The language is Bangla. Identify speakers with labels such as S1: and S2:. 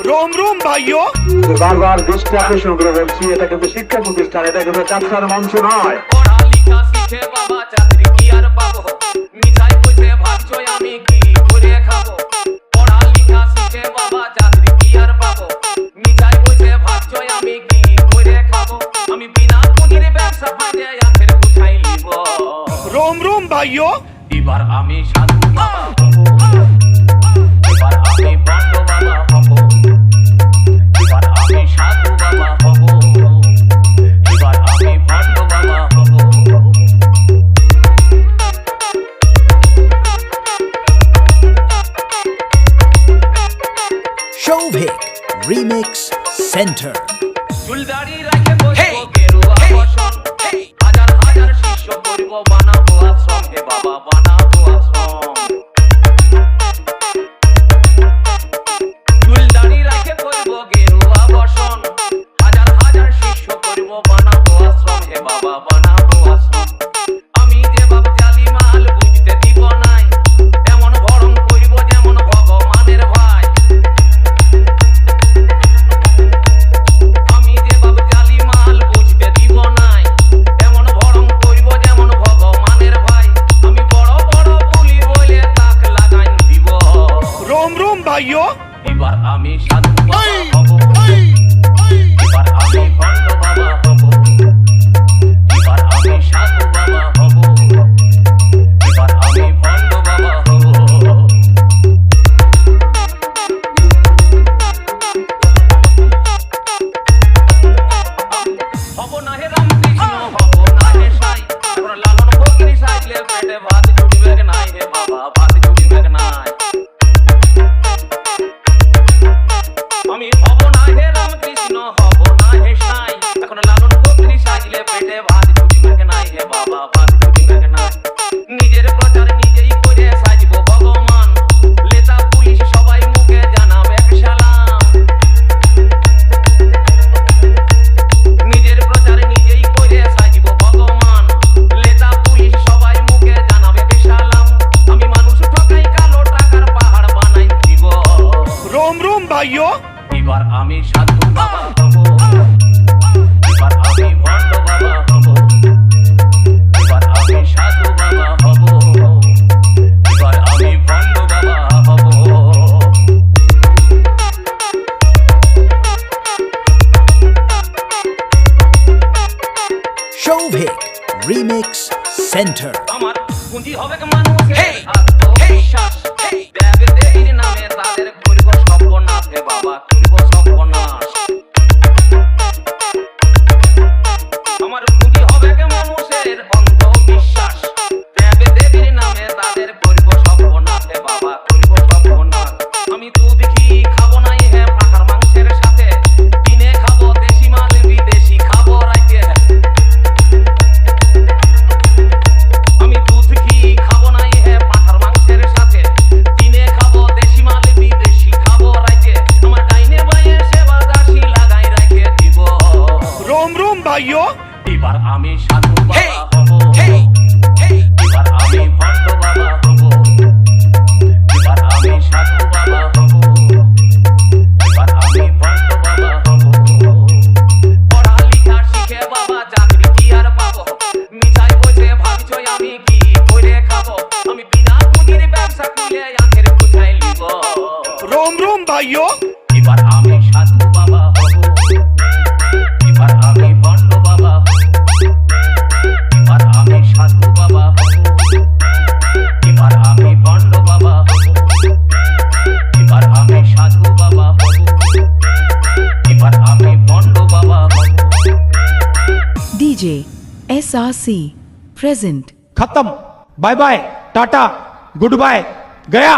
S1: रोम रोम भाइयों
S2: বারবার দৃষ্টি আকর্ষণ করে বলছি এটা কিন্তু শিক্ষা প্রতিষ্ঠান, এটা কিন্তু যাত্রার মঞ্চ নয়।
S3: পড়ালেখা শিখে বাবা চাকরি কি আর পাবো, মিঠাই কইতে ভাবছো আমি কি করে খাবো। পড়ালেখা শিখে বাবা চাকরি কি আর পাবো, মিঠাই কইতে ভাবছো আমি কি করে খাবো। আমি বিনা পুঁজির ব্যবসা পাইতে আখের গুছাই লিব।
S1: रोम रोम भाइयों
S3: এবার আমি সাধু বাবা হব, এবার আমি ভণ্ড বাবা হব, এবার আমি সাধু বাবা হব, এবার আমি ভণ্ড বাবা হব।
S4: Shovik Remix Center.
S3: চুলদাড়ি রাখে বসবো গেরুয়া বসন, হাজার হাজার শিষ্য করব বানাবো আশ্রম, হে বাবা বানাবো আশ্রম। চুলদাড়ি রাখে বসবো গেরুয়া বসন, হাজার হাজার শিষ্য করব বানাবো আশ্রম, হে বাবা বানাবো আশ্রম। আমি যে বাপ জালি মাল বুঝতে দিব নাই, এমন ভরম করব যেমন ভগবানের ভাই। আমি যে বাপ জালি মাল বুঝতে দিব নাই, এমন ভরম করব যেমন ভগবানের ভাই। আমি বড় বড় বুলি বলে তাক লাগাই দিব।
S1: रोम रोम भाइयों
S3: এবার আমি সাধু বাবা হব, এবার আমি ভণ্ড বাবা হব, এবার আমি সাধু বাবা হব, এবার আমি ভণ্ড বাবা হব। হব না হে রামকৃষ্ণ, হব না হে সাই, এখন লালন ফকির সাইলে পেটে ভাত জুটবে নাই, হে বাবা ভাত জুটবে নাই। আমি হব না হে রামকৃষ্ণ, হব না হে সাই, এখন লালন ফকির সাইলে পেটে ভাত জুটবে নাই, হে বাবা ভাত জুটবে নাই। নিজের প্রচার নিজেই করে সাজব ভগবান, লেতা পুলিশ সবাই মুখে জানাবে সালাম। নিজের প্রচার নিজেই করে সাজব ভগবান, লেতা পুলিশ সবাই মুখে জানাবে সালাম। আমি মানুষ ঠকাই কালো টাকার পাহাড় বানাই দিব।
S1: रोम रोम भाइयों
S3: এবার আমি সাধু বাবা হব, এবার আমি ভণ্ড বাবা হব, এবার আমি সাধু বাবা হব, এবার আমি ভণ্ড বাবা হব।
S4: Shovik Remix Center.
S3: আমার পুঁজি হবে মানুষের আত্মবিশ্বাস, দেব দেবীর নামে তাদের করব সর্বনাশ, হে বাবা করব সর্বনাশ। আমার পুঁজি হবে মানুষের অন্ধবিশ্বাস, দেব দেবীর নামে তাদের করব সর্বনাশ, হে বাবা করব সর্বনাশ। আমি দুধ ঘি খাবো নাই হে পাখার মাংসের সাথে, দিনে খাবো দেশি মাল বিদেশি খাবো রাইতে। আমি দুধ ঘি খাবো নাই হে পাঠার মাংসের সাথে, দিনে খাবো দেশি মাল বিদেশি খাবো রাইতে। আমার ডাইনে বাইয়ে সেবা দাসী লাগাই রেখে দিব।
S1: रोम रोम भाइयों
S3: এবার আমি সাধু বাবা হব, এবার আমি ভণ্ড বাবা হব, এবার আমি সাধু বাবা হব, এবার আমি ভণ্ড বাবা হব। পড়ালেখা শিখে বাবা চাকরি কি আর পাবো, মিঠাই বসে ভাবছো আমি কি করে খাবো। আমি বিনা পুঁজির ব্যবসা খুলে আখের গুছাই লিব।
S1: रोम रोम भाइयों
S3: এবার আমি সাধু বাবা হব, এবার আমি ভণ্ড বাবা হব, এবার আমি সাধু বাবা হব, এবার আমি ভণ্ড বাবা হব, এবার আমি সাধু বাবা হব, এবার আমি ভণ্ড বাবা হব।
S5: DJ SRC present.
S6: खत्म, bye bye, tata, goodbye, गया।